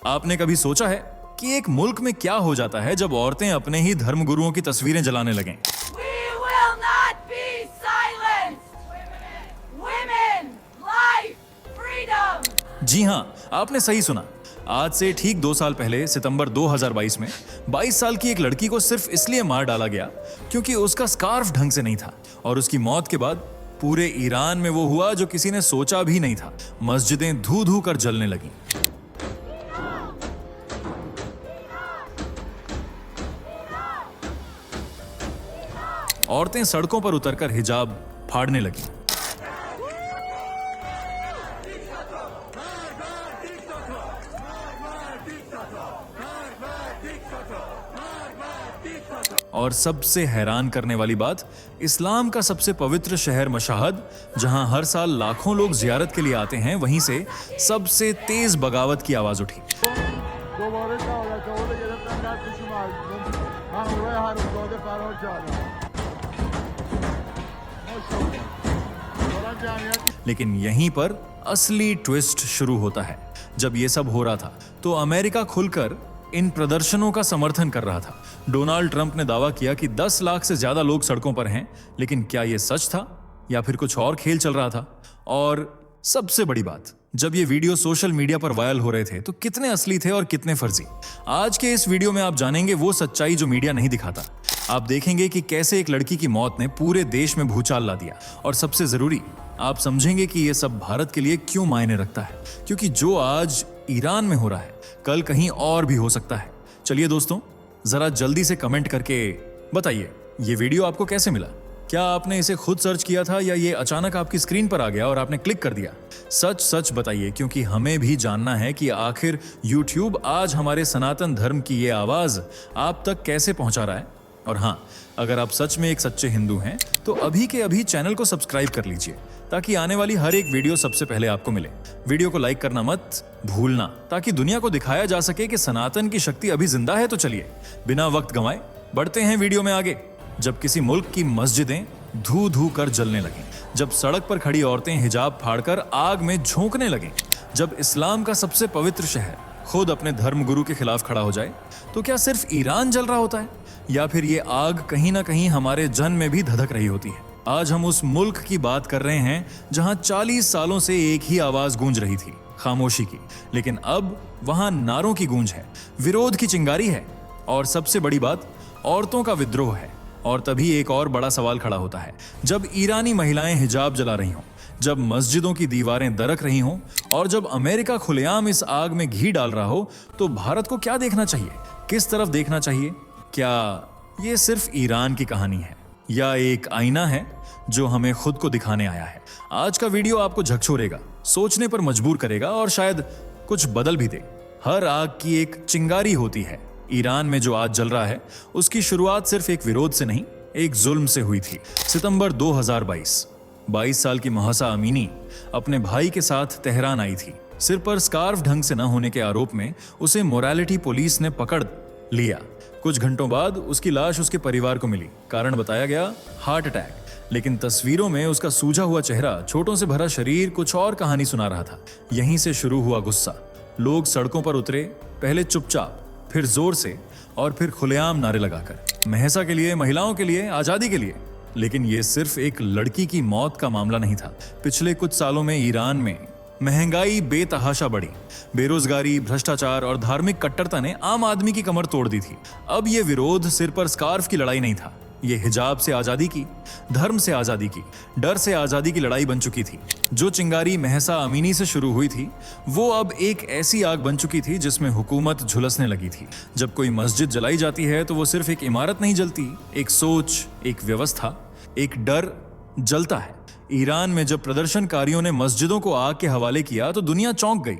आपने कभी सोचा है कि एक मुल्क में क्या हो जाता है जब औरतें अपने ही धर्मगुरुओं की तस्वीरें जलाने लगें? We will not be silenced. Women, life, freedom. जी हां, आपने सही सुना। आज से ठीक 2 साल पहले सितंबर 2022 में 22 साल की एक लड़की को सिर्फ इसलिए मार डाला गया क्योंकि उसका स्कार्फ ढंग से नहीं था, और उसकी मौत के बाद पूरे ईरान में वो हुआ जो किसी ने सोचा भी नहीं था। मस्जिदें धू धू कर जलने लगीं। औरतें सड़कों पर उतरकर हिजाब फाड़ने लगीं। और सबसे हैरान करने वाली बात, इस्लाम का सबसे पवित्र शहर मशाहद, जहां हर साल लाखों लोग जियारत के लिए आते हैं, वहीं से सबसे तेज बगावत की आवाज उठी। लेकिन यहीं पर असली ट्विस्ट शुरू होता है। जब ये सब हो रहा था तो अमेरिका खुलकर इन प्रदर्शनों का समर्थन कर रहा था। डोनाल्ड ट्रंप ने दावा किया कि 10 लाख से ज्यादा लोग सड़कों पर हैं, लेकिन क्या यह सच था या फिर कुछ और खेल चल रहा था? और सबसे बड़ी बात, जब ये वीडियो सोशल मीडिया पर वायरल हो रहे थे तो कितने असली थे और कितने फर्जी? आज के इस वीडियो में आप जानेंगे वो सच्चाई जो मीडिया नहीं दिखाता। आप देखेंगे कि कैसे एक लड़की की मौत ने पूरे देश में भूचाल ला दिया, और सबसे जरूरी, आप समझेंगे कि यह सब भारत के लिए क्यों मायने रखता है, क्योंकि जो आज ईरान में हो रहा है कल कहीं और भी हो सकता है। चलिए दोस्तों, जरा जल्दी से कमेंट करके बताइए ये वीडियो आपको कैसे मिला। क्या आपने इसे खुद सर्च किया था या ये अचानक आपकी स्क्रीन पर आ गया और आपने क्लिक कर दिया? सच सच बताइए, क्योंकि हमें भी जानना है कि आखिर YouTube आज हमारे सनातन धर्म की ये आवाज आप तक कैसे पहुंचा रहा है। और हाँ, अगर आप सच में एक सच्चे हिंदू हैं तो अभी के अभी चैनल को सब्सक्राइब कर लीजिए, ताकि आने वाली हर एक वीडियो सबसे पहले आपको मिले। वीडियो को लाइक करना मत भूलना, ताकि दुनिया को दिखाया जा सके कि सनातन की शक्ति अभी जिंदा है। तो चलिए बिना वक्त गंवाए बढ़ते हैं वीडियो में आगे। जब किसी मुल्क की मस्जिदें धू धू कर जलने लगें, जब सड़क पर खड़ी औरतें हिजाब फाड़कर आग में झोंकने लगें, जब इस्लाम का सबसे पवित्र शहर खुद अपने धर्मगुरु के खिलाफ खड़ा हो जाए, तो क्या सिर्फ ईरान जल रहा होता है या फिर ये आग कहीं ना कहीं हमारे जन में भी धधक रही होती है? आज हम उस मुल्क की बात कर रहे हैं जहां 40 सालों से एक ही आवाज गूंज रही थी, खामोशी की। लेकिन अब वहां नारों की गूंज है, विरोध की चिंगारी है, और सबसे बड़ी बात, औरतों का विद्रोह है। और तभी एक और बड़ा सवाल खड़ा होता है, जब ईरानी महिलाएं हिजाब जला रही हों, जब मस्जिदों की दीवारें दरक रही हों, और जब अमेरिका खुलेआम इस आग में घी डाल रहा हो, तो भारत को क्या देखना चाहिए? किस तरफ देखना चाहिए? क्या ये सिर्फ ईरान की कहानी है या एक आईना है जो हमें खुद को दिखाने आया है? आज का वीडियो आपको झकझोरेगा, सोचने पर मजबूर करेगा और शायद कुछ बदल भी दे। हर आग की एक चिंगारी होती है। ईरान में जो आज जल रहा है उसकी शुरुआत सिर्फ एक विरोध से नहीं, एक जुल्म से हुई थी। सितंबर 2022, 22 साल की महसा अमीनी अपने भाई के साथ तेहरान आई थी। सिर पर स्कार्फ ढंग से न होने के आरोप में उसे मोरालिटी पुलिस ने पकड़ लिया। कुछ घंटों बाद उसकी लाश उसके परिवार को मिली। कारण बताया गया, हार्ट अटैक। लेकिन तस्वीरों में उसका सूजा हुआ चेहरा, छोटों से भरा शरीर कुछ और कहानी सुना रहा था। यहीं से शुरू हुआ गुस्सा। लोग सड़कों पर उतरे, पहले चुपचाप, फिर जोर से, और फिर खुलेआम नारे लगाकर, महसा के लिए, महिलाओं के लिए, आजादी के लिए। लेकिन यह सिर्फ एक लड़की की मौत का मामला नहीं था। पिछले कुछ सालों में ईरान में महंगाई बेतहाशा बढ़ी, बेरोजगारी, भ्रष्टाचार और धार्मिक कट्टरता ने आम आदमी की कमर तोड़ दी थी। अब यह विरोध सिर पर स्कार्फ की लड़ाई नहीं था, ये हिजाब से आजादी की, धर्म से आजादी की, डर से आजादी की लड़ाई बन चुकी थी। जो चिंगारी महसा अमीनी से शुरू हुई थी, वो अब एक ऐसी आग बन चुकी थी जिसमें हुकूमत झुलसने लगी थी। जब कोई मस्जिद जलाई जाती है तो वो सिर्फ एक इमारत नहीं जलती, एक सोच, एक व्यवस्था, एक डर जलता है। ईरान में जब प्रदर्शनकारियों ने मस्जिदों को आग के हवाले किया तो दुनिया चौंक गई।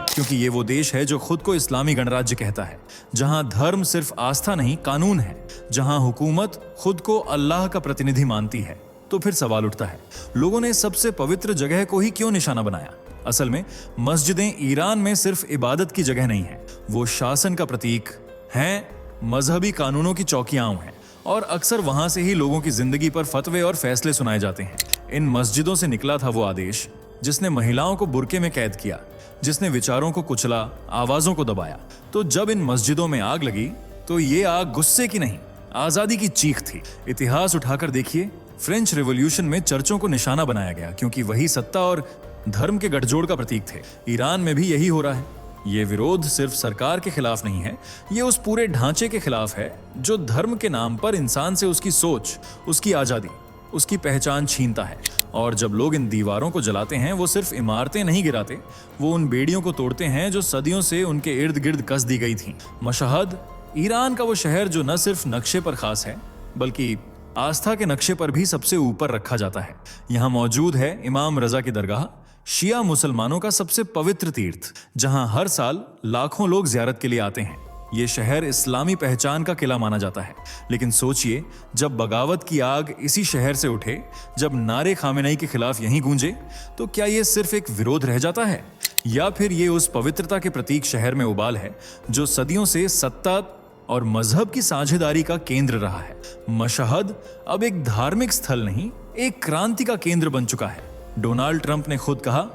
क्योंकि ये वो देश है जो खुद को इस्लामी गणराज्य कहता है, जहां धर्म सिर्फ आस्था नहीं, कानून है, जहां हुकूमत खुद को अल्लाह का प्रतिनिधि मानती है। तो फिर सवाल उठता है, लोगों ने सबसे पवित्र जगह को ही क्यों निशाना बनाया? असल में मस्जिदें ईरान में सिर्फ इबादत की जगह नहीं है, वो शासन का प्रतीक हैं, मजहबी कानूनों की चौकियां हैं और अक्सर वहां से ही लोगों की जिंदगी पर फतवे और फैसले सुनाए जाते हैं। इन मस्जिदों से निकला था वो आदेश जिसने महिलाओं को बुर्के में कैद किया, जिसने विचारों को कुचला, आवाजों को दबाया। तो जब इन मस्जिदों में आग लगी तो ये आग गुस्से की नहीं, आजादी की चीख थी। इतिहास उठाकर देखिए, फ्रेंच रिवॉल्यूशन में चर्चों को निशाना बनाया गया क्योंकि वही सत्ता और धर्म के गठजोड़ का प्रतीक थे। ईरान में भी यही हो रहा है। ये विरोध सिर्फ सरकार के खिलाफ नहीं है, ये उस पूरे ढांचे के खिलाफ है जो धर्म के नाम पर इंसान से उसकी सोच, उसकी आजादी, उसकी पहचान छीनता है। और जब लोग इन दीवारों को जलाते हैं, वो सिर्फ इमारतें नहीं गिराते, वो उन बेड़ियों को तोड़ते हैं जो सदियों से उनके इर्द गिर्द कस दी गई थी। मशहद, ईरान का वो शहर जो न सिर्फ नक्शे पर खास है बल्कि आस्था के नक्शे पर भी सबसे ऊपर रखा जाता है। यहाँ मौजूद है इमाम रजा की दरगाह, शिया मुसलमानों का सबसे पवित्र तीर्थ, जहां हर साल लाखों लोग जियारत के लिए आते हैं। ये शहर इस्लामी पहचान का किला माना जाता है। लेकिन सोचिए, जब बगावत की आग इसी शहर से उठे, जब नारे खामेनेई के खिलाफ यहीं गूंजे, तो क्या ये सिर्फ एक विरोध रह जाता है या फिर ये उस पवित्रता के प्रतीक शहर में उबाल है जो सदियों से सत्ता और मजहब की साझेदारी का केंद्र रहा है। मशहद अब एक धार्मिक स्थल नहीं, एक क्रांति का केंद्र बन चुका है। डोनाल्ड ट्रंप ने खुद कहा,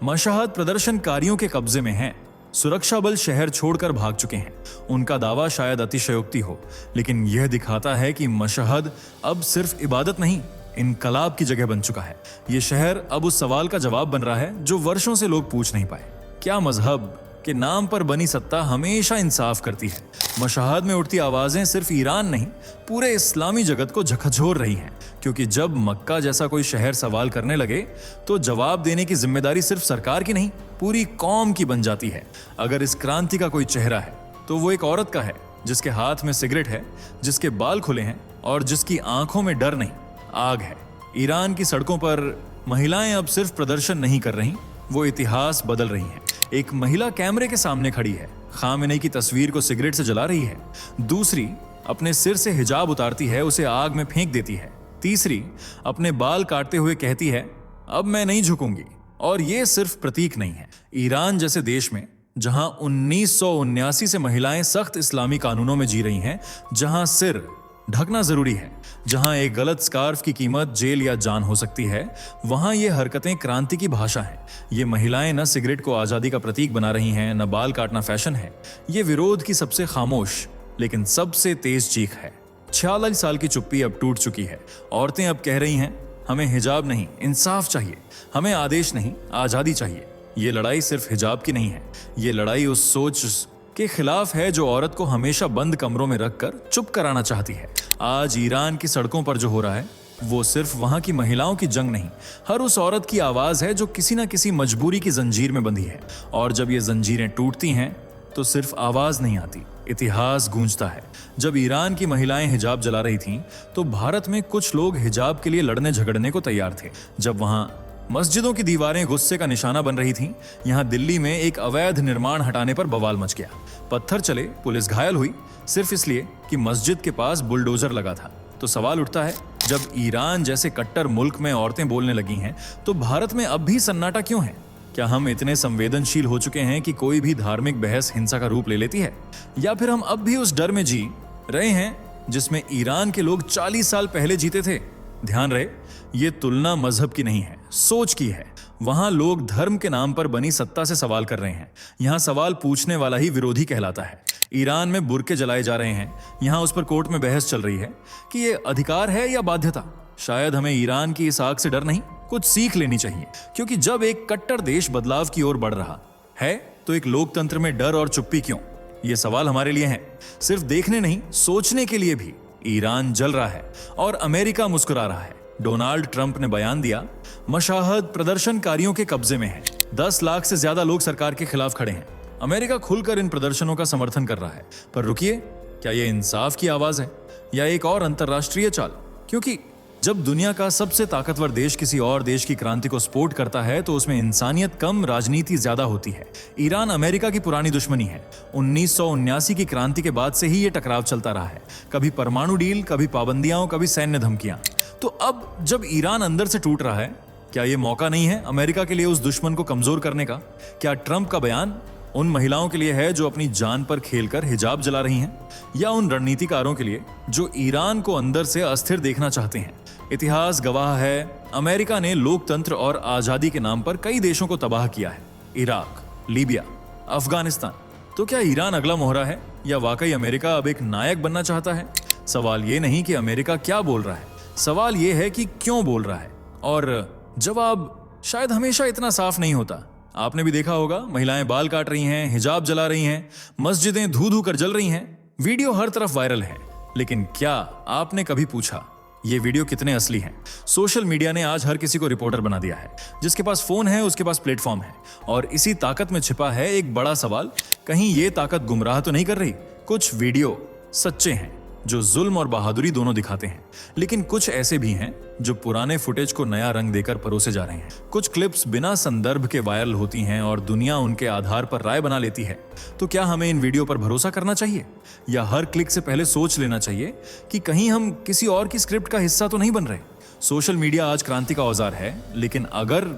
मशहद प्रदर्शनकारियों के कब्जे में है, सुरक्षा बल शहर छोड़कर भाग चुके हैं। उनका दावा शायद अतिशयोक्ति हो, लेकिन यह दिखाता है कि मशहद अब सिर्फ इबादत नहीं, इनकलाब की जगह बन चुका है। यह शहर अब उस सवाल का जवाब बन रहा है जो वर्षों से लोग पूछ नहीं पाए, क्या मजहब के नाम पर बनी सत्ता हमेशा इंसाफ करती है? मशहद में उठती आवाजें सिर्फ ईरान नहीं, पूरे इस्लामी जगत को झकझोर रही हैं, क्योंकि जब मक्का जैसा कोई शहर सवाल करने लगे तो जवाब देने की जिम्मेदारी सिर्फ सरकार की नहीं, पूरी कौम की बन जाती है। अगर इस क्रांति का कोई चेहरा है तो वो एक औरत का है, जिसके हाथ में सिगरेट है, जिसके बाल खुले हैं और जिसकी आंखों में डर नहीं, आग है। ईरान की सड़कों पर महिलाएं अब सिर्फ प्रदर्शन नहीं कर रही, वो इतिहास बदल रही हैं। एक महिला कैमरे के सामने खड़ी है, खामेनेई की तस्वीर को सिगरेट से जला रही है। दूसरी अपने सिर से हिजाब उतारती है, उसे आग में फेंक देती है। तीसरी अपने बाल काटते हुए कहती है, अब मैं नहीं झुकूंगी। और ये सिर्फ प्रतीक नहीं है। ईरान जैसे देश में जहां 1979 से महिलाएं सख्त इस्लामी कानूनों में जी रही हैं, जहां सिर ढकना जरूरी है, जहां एक गलत स्कार्फ की कीमत जेल या जान हो सकती है, वहां ये हरकतें क्रांति की भाषा हैं। ये महिलाएं न सिगरेट को आजादी का प्रतीक बना रही हैं, न बाल काटना फैशन है। ये विरोध की सबसे खामोश लेकिन सबसे तेज चीख है। 46 साल की चुप्पी अब टूट चुकी है। औरतें अब कह रही हैं, हमें हिजाब नहीं, इंसाफ चाहिए। हमें आदेश नहीं, आजादी चाहिए। ये लड़ाई सिर्फ हिजाब की नहीं है, ये लड़ाई उस सोच के खिलाफ है जो औरत को हमेशा बंद कमरों में रखकर चुप कराना चाहती है। आज ईरान की सड़कों पर जो हो रहा है वो सिर्फ वहां की महिलाओं की जंग नहीं, हर उस औरत की आवाज है जो किसी ना किसी मजबूरी की जंजीर में बंधी है। और जब ये जंजीरें टूटती हैं तो सिर्फ आवाज नहीं आती, इतिहास गूंजता है। जब ईरान की महिलाएं हिजाब जला रही थीं तो भारत में कुछ लोग हिजाब के लिए लड़ने झगड़ने को तैयार थे। जब वहां मस्जिदों की दीवारें गुस्से का निशाना बन रही थीं, यहां दिल्ली में एक अवैध निर्माण हटाने पर बवाल मच गया। पत्थर चले, पुलिस घायल हुई, सिर्फ इसलिए कि मस्जिद के पास बुलडोजर लगा था। तो सवाल उठता है, जब ईरान जैसे कट्टर मुल्क में औरतें बोलने लगी हैं तो भारत में अब भी सन्नाटा क्यों है? क्या हम इतने संवेदनशील हो चुके हैं कि कोई भी धार्मिक बहस हिंसा का रूप ले लेती है? या फिर हम अब भी उस डर में जी रहे हैं जिसमें ईरान के लोग 40 साल पहले जीते थे? ध्यान रहे, ये तुलना मजहब की नहीं है, सोच की है। वहां लोग धर्म के नाम पर बनी सत्ता से सवाल कर रहे हैं, यहां सवाल पूछने वाला ही विरोधी कहलाता है। ईरान में बुर्के जलाए जा रहे हैं, यहां उस पर कोर्ट में बहस चल रही है कि ये अधिकार है या बाध्यता। शायद हमें ईरान की इस आग से डर नहीं, कुछ सीख लेनी चाहिए, क्योंकि जब एक कट्टर देश बदलाव की ओर बढ़ रहा है तो एक लोकतंत्र में डर और चुप्पी क्यों? ये सवाल हमारे लिए है, सिर्फ देखने नहीं, सोचने के लिए भी। ईरान जल रहा है और अमेरिका मुस्कुरा रहा है। डोनाल्ड ट्रंप ने बयान दिया, मशहद प्रदर्शनकारियों के कब्जे में है। 10 लाख से ज्यादा लोग सरकार के खिलाफ खड़े हैं। अमेरिका खुलकर इन प्रदर्शनों का समर्थन कर रहा है। पर रुकिए, क्या यह इंसाफ की आवाज है या एक और अंतरराष्ट्रीय चाल? क्योंकि जब दुनिया का सबसे ताकतवर देश किसी और देश की क्रांति को सपोर्ट करता है तो उसमें इंसानियत कम, राजनीति ज्यादा होती है। ईरान अमेरिका की पुरानी दुश्मनी है। 1979 की क्रांति के बाद से ही ये टकराव चलता रहा है, कभी परमाणु डील, कभी पाबंदियां, कभी सैन्य धमकियां। तो अब जब ईरान अंदर से टूट रहा है क्या ये मौका नहीं है अमेरिका के लिए उस दुश्मन को कमजोर करने का? क्या ट्रंप का बयान उन महिलाओं के लिए है जो अपनी जान पर खेलकर हिजाब जला रही हैं, या उन रणनीतिकारों के लिए जो ईरान को अंदर से अस्थिर देखना चाहते हैं? इतिहास गवाह है, अमेरिका ने लोकतंत्र और आजादी के नाम पर कई देशों को तबाह किया है। Iraq, Libya, Afghanistan. तो क्या ईरान अगला मोहरा है, या वाकई अमेरिका अब एक नायक बनना चाहता है? सवाल ये नहीं कि अमेरिका क्या बोल रहा है, सवाल ये है कि क्यों बोल रहा है। और जवाब शायद हमेशा इतना साफ नहीं होता। आपने भी देखा होगा, महिलाएं बाल काट रही हैं, हिजाब जला रही हैं, मस्जिदें धू धू कर जल रही हैं, वीडियो हर तरफ वायरल है। लेकिन क्या आपने कभी पूछा ये वीडियो कितने असली हैं? सोशल मीडिया ने आज हर किसी को रिपोर्टर बना दिया है। जिसके पास फोन है उसके पास प्लेटफॉर्म है, और इसी ताकत में छिपा है एक बड़ा सवाल, कहीं ये ताकत गुमराह तो नहीं कर रही? कुछ वीडियो सच्चे हैं जो जुल्म और बहादुरी दोनों दिखाते हैं, लेकिन कुछ ऐसे भी हैं जो पुराने फुटेज को नया रंग देकर परोसे जा रहे हैं। कुछ क्लिप्स बिना संदर्भ के वायरल होती हैं और दुनिया उनके आधार पर राय बना लेती है। तो क्या हमें इन वीडियो पर भरोसा करना चाहिए, या हर क्लिक से पहले सोच लेना चाहिए कि कहीं हम किसी और की स्क्रिप्ट का हिस्सा तो नहीं बन रहे? सोशल मीडिया आज क्रांति का औजार है, लेकिन अगर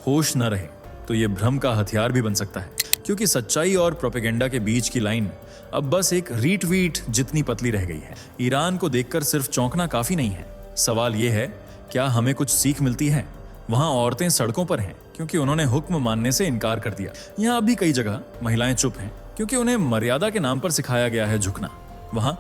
होश न रहे तो ये भ्रम का हथियार भी बन सकता है, क्योंकि सच्चाई और प्रोपेगेंडा के बीच की लाइन अब बस एक रीट्वीट जितनी पतली रह गई है। ईरान को देखकर सिर्फ चौंकना काफी नहीं है। सवाल यह है, क्या हमें कुछ सीख मिलती है? वहां औरतें सड़कों पर हैं क्योंकि उन्होंने हुक्म मानने से इनकार कर दिया। यहाँ अभी कई जगह महिलाएं चुप हैं क्योंकि उन्हें मर्यादा के नाम पर सिखाया गया है झुकना। वहां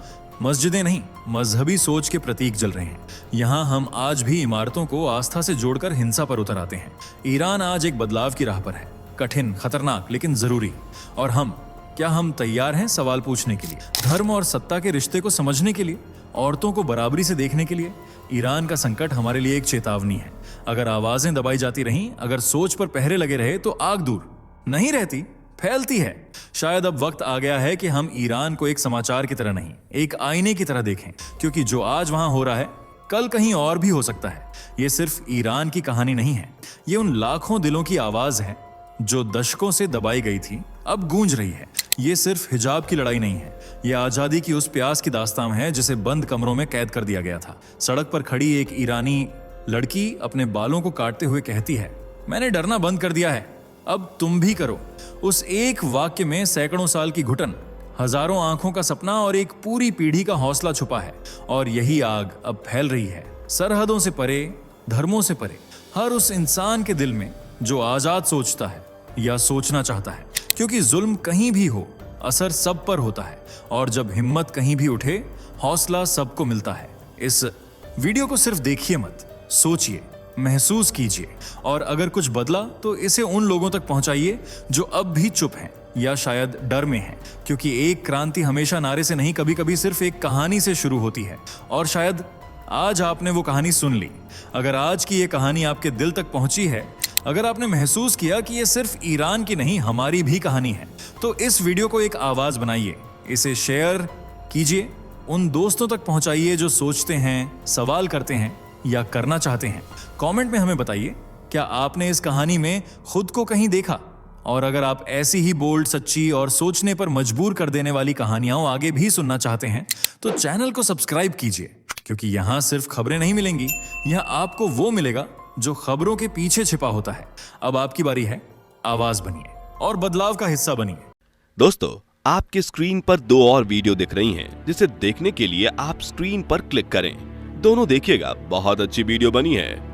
मस्जिदें नहीं, मजहबी सोच के प्रतीक जल रहे हैं। यहाँ हम आज भी इमारतों को आस्था से जोड़कर हिंसा पर उतर आते हैं। ईरान आज एक बदलाव की राह पर है, कठिन, खतरनाक, लेकिन जरूरी। और क्या हम तैयार हैं सवाल पूछने के लिए, धर्म और सत्ता के रिश्ते को समझने के लिए, औरतों को बराबरी से देखने के लिए? ईरान का संकट हमारे लिए एक चेतावनी है। अगर आवाजें दबाई जाती रहीं, अगर सोच पर पहरे लगे रहे, तो आग दूर नहीं रहती, फैलती है। शायद अब वक्त आ गया है कि हम ईरान को एक समाचार की तरह नहीं, एक आईने की तरह देखें, क्योंकि जो आज वहां हो रहा है कल कहीं और भी हो सकता है। ये सिर्फ ईरान की कहानी नहीं है, ये उन लाखों दिलों की आवाज है जो दशकों से दबाई गई थी, अब गूंज रही है। ये सिर्फ हिजाब की लड़ाई नहीं है, ये आजादी की उस प्यास की दास्तान है जिसे बंद कमरों में कैद कर दिया गया था। सड़क पर खड़ी एक ईरानी लड़की अपने बालों को काटते हुए कहती है, मैंने डरना बंद कर दिया है, अब तुम भी करो। उस एक वाक्य में सैकड़ों साल की घुटन, हजारों आंखों का सपना और एक पूरी पीढ़ी का हौसला छुपा है। और यही आग अब फैल रही है, सरहदों से परे, धर्मों से परे, हर उस इंसान के दिल में जो आजाद सोचता है या सोचना चाहता है। क्योंकि जुल्म कहीं भी हो, असर सब पर होता है, और जब हिम्मत कहीं भी उठे, हौसला सबको मिलता है। इस वीडियो को सिर्फ देखिए मत, सोचिए, महसूस कीजिए, और अगर कुछ बदला तो इसे उन लोगों तक पहुंचाइए जो अब भी चुप हैं या शायद डर में हैं। क्योंकि एक क्रांति हमेशा नारे से नहीं, कभी कभी सिर्फ एक कहानी से शुरू होती है। और शायद आज आपने वो कहानी सुन ली। अगर आज की ये कहानी आपके दिल तक पहुंची है, अगर आपने महसूस किया कि ये सिर्फ ईरान की नहीं, हमारी भी कहानी है, तो इस वीडियो को एक आवाज बनाइए, इसे शेयर कीजिए, उन दोस्तों तक पहुंचाइए जो सोचते हैं, सवाल करते हैं या करना चाहते हैं। कमेंट में हमें बताइए, क्या आपने इस कहानी में खुद को कहीं देखा? और अगर आप ऐसी ही बोल्ड, सच्ची और सोचने पर मजबूर कर देने वाली कहानियां आगे भी सुनना चाहते हैं, तो चैनल को सब्सक्राइब कीजिए, क्योंकि यहां सिर्फ खबरें नहीं मिलेंगी, यहां आपको वो मिलेगा जो खबरों के पीछे छिपा होता है। अब आपकी बारी है, आवाज बनिए और बदलाव का हिस्सा बनिए। दोस्तों, आपके स्क्रीन पर 2 और वीडियो दिख रही हैं, जिसे देखने के लिए आप स्क्रीन पर क्लिक करें। दोनों देखिएगा, बहुत अच्छी वीडियो बनी है।